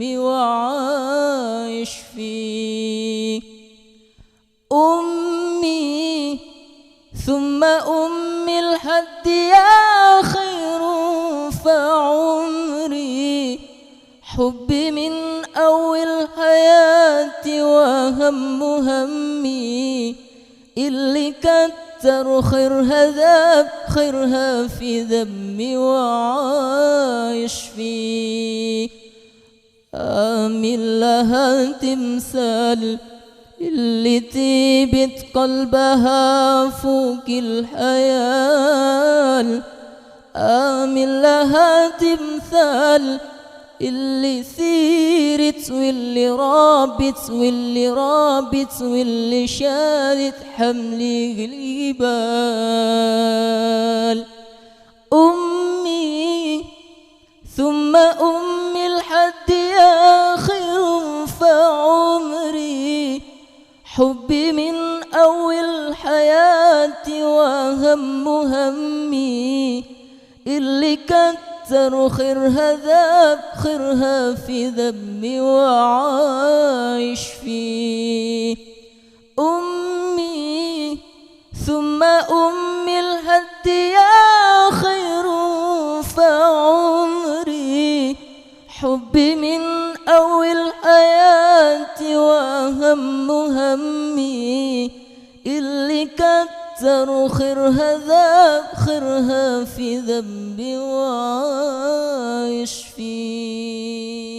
ذمي وعايش فيه. أمي ثم أمي الحد يا خير فعمري، حبي من أول حياتي وهم همي، اللي كتر خيرها ذاب خيرها في ذمي وعايش فيه. آمن لها تمثال اللي طيبت قلبها فوق الحيال، آمن لها تمثال اللي ثيرت واللي رابت واللي شالت حمل الجبال. أمي ثم أمي الحد يا خير فعمري، حبي من أول حياتي وهم همي، اللي كتر خيرها ذاب خيرها في ذمي وعايش فيه. أمي ثم أمي الهد يا خير فعمري، حبي من أول حياتي وهم همي، اللي كتر خيرها ذاب خيرها في ذنبي وعايش فيه.